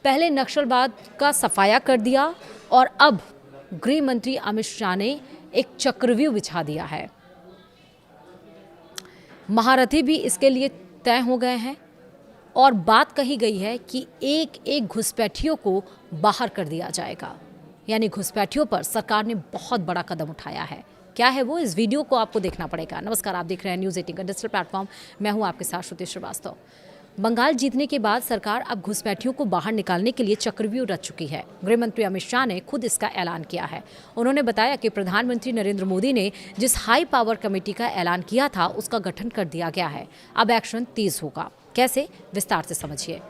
पहले नक्सलवाद का सफाया कर दिया और अब गृह मंत्री अमित शाह ने एक चक्रव्यूह बिछा दिया है। महारथी भी इसके लिए तय हो गए हैं और बात कही गई है कि एक एक घुसपैठियों को बाहर कर दिया जाएगा। यानी घुसपैठियों पर सरकार ने बहुत बड़ा कदम उठाया है। क्या है वो, इस वीडियो को आपको देखना पड़ेगा। नमस्कार, आप देख रहे हैं न्यूज़ 18 का डिजिटल प्लेटफॉर्म। मैं हूं आपके साथ श्रुति श्रीवास्तव। बंगाल जीतने के बाद सरकार अब घुसपैठियों को बाहर निकालने के लिए चक्रव्यूह रच चुकी है। गृह मंत्री अमित शाह ने खुद इसका ऐलान किया है। उन्होंने बताया कि प्रधानमंत्री नरेंद्र मोदी ने जिस हाई पावर कमेटी का ऐलान किया था उसका गठन कर दिया गया है। अब एक्शन तेज होगा। कैसे, विस्तार से समझिए।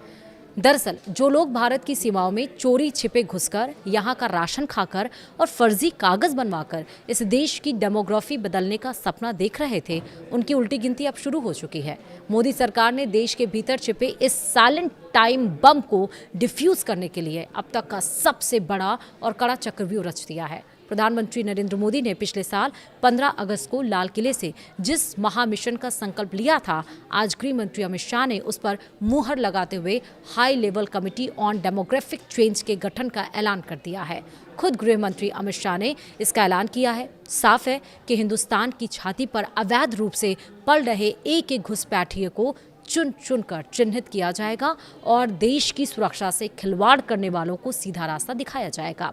दरअसल जो लोग भारत की सीमाओं में चोरी छिपे घुसकर, यहाँ का राशन खाकर और फर्जी कागज बनवाकर इस देश की डेमोग्राफी बदलने का सपना देख रहे थे, उनकी उल्टी गिनती अब शुरू हो चुकी है। मोदी सरकार ने देश के भीतर छिपे इस साइलेंट टाइम बम को डिफ्यूज करने के लिए अब तक का सबसे बड़ा और कड़ा चक्रव्यूह रच दिया है। प्रधानमंत्री नरेंद्र मोदी ने पिछले साल 15 अगस्त को लाल किले से जिस महामिशन का संकल्प लिया था, आज गृह मंत्री अमित शाह ने उस पर मुहर लगाते हुए high level committee on demographic change के गठन का ऐलान कर दिया है। खुद गृह मंत्री अमित शाह ने इसका ऐलान किया है। साफ है कि हिंदुस्तान की छाती पर अवैध रूप से पल रहे एक एक घुसपैठिए को चुन चुन कर चिन्हित किया जाएगा और देश की सुरक्षा से खिलवाड़ करने वालों को सीधा रास्ता दिखाया जाएगा।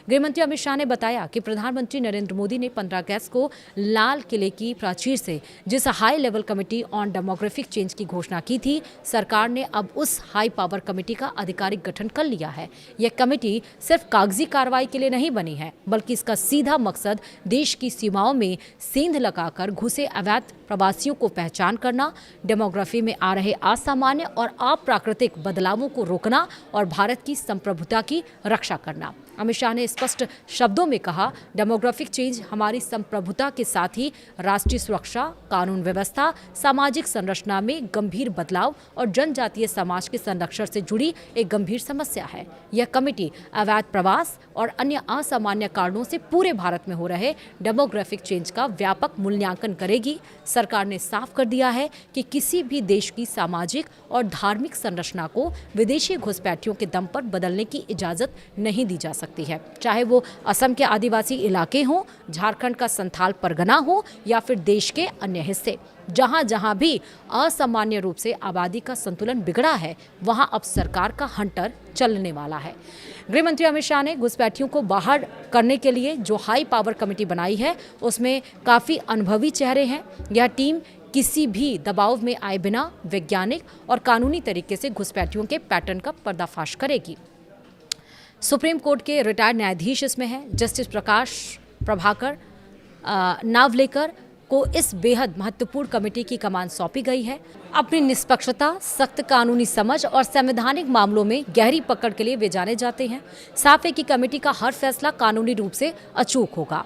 गृहमंत्री अमित शाह ने बताया कि प्रधानमंत्री नरेंद्र मोदी ने 15 अगस्त को लाल किले की प्राचीर से जिस high level committee on demographic change की घोषणा की थी, सरकार ने अब उस हाई पावर कमेटी का आधिकारिक गठन कर लिया है। यह कमेटी सिर्फ कागजी कार्रवाई के लिए नहीं बनी है, बल्कि इसका सीधा मकसद देश की सीमाओं में सेंध लगाकर घुसे अवैध प्रवासियों को पहचान करना, डेमोग्राफी में आ रहे असामान्य और अप्राकृतिक बदलावों को रोकना और भारत की संप्रभुता की रक्षा करना। अमित शाह ने स्पष्ट शब्दों में कहा, डेमोग्राफिक चेंज हमारी संप्रभुता के साथ ही राष्ट्रीय सुरक्षा, कानून व्यवस्था, सामाजिक संरचना में गंभीर बदलाव और जनजातीय समाज के संरक्षण से जुड़ी एक गंभीर समस्या है। यह कमेटी अवैध प्रवास और अन्य असामान्य कारणों से पूरे भारत में हो रहे डेमोग्राफिक चेंज का व्यापक मूल्यांकन करेगी। सरकार ने साफ कर दिया है कि किसी भी देश की सामाजिक और धार्मिक संरचना को विदेशी घुसपैठियों के दम पर बदलने की इजाजत नहीं दी जा सकती है, चाहे वो असम के आदिवासी इलाके हों, झारखंड का संथाल परगना हो या फिर देश के अन्य हिस्से। जहां जहां भी असामान्य रूप से आबादी का संतुलन बिगड़ा है, वहां अब सरकार का हंटर चलने वाला है। गृह मंत्री अमित शाह ने घुसपैठियों को बाहर करने के लिए जो हाई पावर कमेटी बनाई है, उसमें काफ़ी अनुभवी चेहरे हैं। यह टीम किसी भी दबाव में आए बिना वैज्ञानिक और कानूनी तरीके से घुसपैठियों के पैटर्न का पर्दाफाश करेगी। सुप्रीम कोर्ट के रिटायर्ड न्यायाधीश इसमें हैं। जस्टिस प्रकाश प्रभाकर नावलेकर को इस बेहद महत्वपूर्ण कमेटी की कमान सौंपी गई है। अपनी निष्पक्षता, सख्त कानूनी समझ और संवैधानिक मामलों में गहरी पकड़ के लिए वे जाने जाते हैं। साफ है कि कमेटी का हर फैसला कानूनी रूप से अचूक होगा।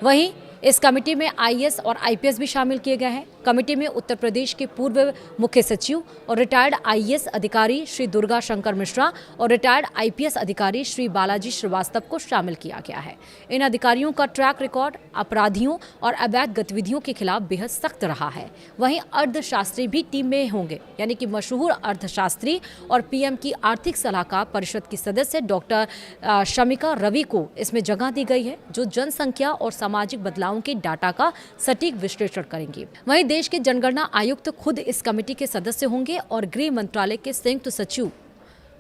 वहीं इस कमेटी में आईएएस और आईपीएस भी शामिल किए गए हैं। कमेटी में उत्तर प्रदेश के पूर्व मुख्य सचिव और रिटायर्ड आईएएस अधिकारी श्री दुर्गा शंकर मिश्रा और रिटायर्ड आईपीएस अधिकारी श्री बालाजी श्रीवास्तव को शामिल किया गया है। इन अधिकारियों का ट्रैक रिकॉर्ड अपराधियों और अवैध गतिविधियों के खिलाफ बेहद सख्त रहा है। वहीं अर्थशास्त्री भी टीम में होंगे, यानी कि मशहूर अर्थशास्त्री और पीएम की आर्थिक सलाहकार परिषद की सदस्य डॉक्टर शमिका रवि को इसमें जगह दी गई है, जो जनसंख्या और सामाजिक बदलावों के डाटा का सटीक विश्लेषण करेंगे। वहीं देश के जनगणना आयुक्त खुद इस कमेटी के सदस्य होंगे और गृह मंत्रालय के संयुक्त सचिव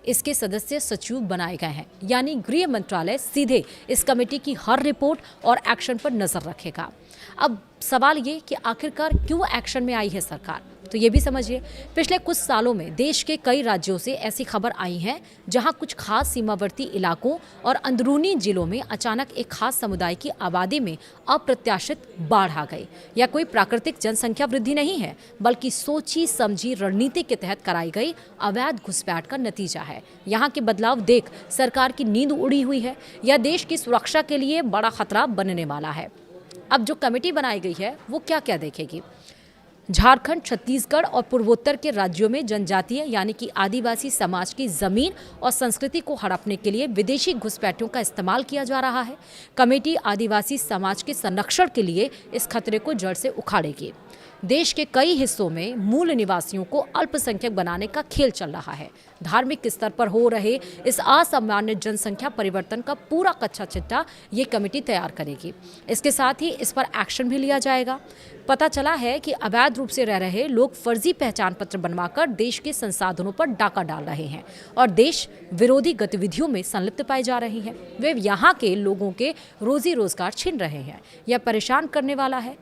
इसके सदस्य सचिव बनाए गए हैं। यानी गृह मंत्रालय सीधे इस कमेटी की हर रिपोर्ट और एक्शन पर नजर रखेगा। अब सवाल ये कि आखिरकार क्यों एक्शन में आई है सरकार, तो ये भी समझिए। पिछले कुछ सालों में देश के कई राज्यों से ऐसी खबर आई है जहां कुछ खास सीमावर्ती इलाकों और अंदरूनी जिलों में अचानक एक खास समुदाय की आबादी में अप्रत्याशित बाढ़ आ गई। यह कोई प्राकृतिक जनसंख्या वृद्धि नहीं है, बल्कि सोची समझी रणनीति के तहत कराई गई अवैध घुसपैठ का नतीजा है। यहाँ के बदलाव देख सरकार की नींद उड़ी हुई है। यह देश की सुरक्षा के लिए बड़ा खतरा बनने वाला है। अब जो कमेटी बनाई गई है वो क्या क्या देखेगी। झारखंड, छत्तीसगढ़ और पूर्वोत्तर के राज्यों में जनजातीय यानी कि आदिवासी समाज की जमीन और संस्कृति को हड़पने के लिए विदेशी घुसपैठियों का इस्तेमाल किया जा रहा है। कमेटी आदिवासी समाज के संरक्षण के लिए इस खतरे को जड़ से उखाड़ेगी। देश के कई हिस्सों में मूल निवासियों को अल्पसंख्यक बनाने का खेल चल रहा है। धार्मिक स्तर पर हो रहे इस असामान्य जनसंख्या परिवर्तन का पूरा कच्चा चिट्ठा ये कमेटी तैयार करेगी। इसके साथ ही इस पर एक्शन भी लिया जाएगा। पता चला है कि अवैध रूप से रह रहे लोग फर्जी पहचान पत्र बनवाकर देश के संसाधनों पर डाका डाल रहे हैं और देश विरोधी गतिविधियों में संलिप्त पाए जा रहे हैं। वे यहाँ के लोगों के रोजी रोजगार छीन रहे हैं। यह परेशान करने वाला है।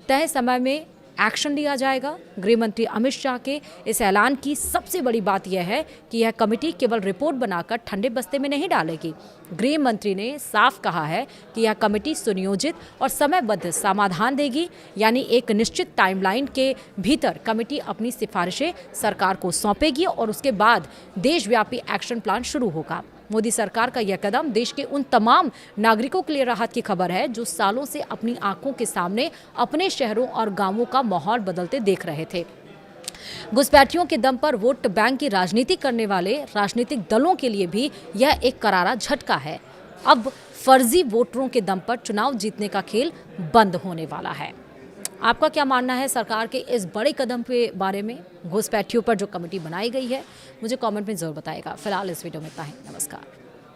तय समय में एक्शन लिया जाएगा। गृह मंत्री अमित शाह के इस ऐलान की सबसे बड़ी बात यह है कि यह कमेटी केवल रिपोर्ट बनाकर ठंडे बस्ते में नहीं डालेगी। गृह मंत्री ने साफ कहा है कि यह कमेटी सुनियोजित और समयबद्ध समाधान देगी, यानी एक निश्चित टाइमलाइन के भीतर कमेटी अपनी सिफारिशें सरकार को सौंपेगी और उसके बाद देशव्यापी एक्शन प्लान शुरू होगा। मोदी सरकार का यह कदम देश के उन तमाम नागरिकों के लिए राहत की खबर है जो सालों से अपनी आंखों के सामने अपने शहरों और गांवों का माहौल बदलते देख रहे थे। घुसपैठियों के दम पर वोट बैंक की राजनीति करने वाले राजनीतिक दलों के लिए भी यह एक करारा झटका है। अब फर्जी वोटरों के दम पर चुनाव जीतने का खेल बंद होने वाला है। आपका क्या मानना है सरकार के इस बड़े कदम के बारे में, घुसपैठियों पर जो कमेटी बनाई गई है? मुझे कमेंट में जरूर बताएगा। फिलहाल इस वीडियो में इतना ही। नमस्कार।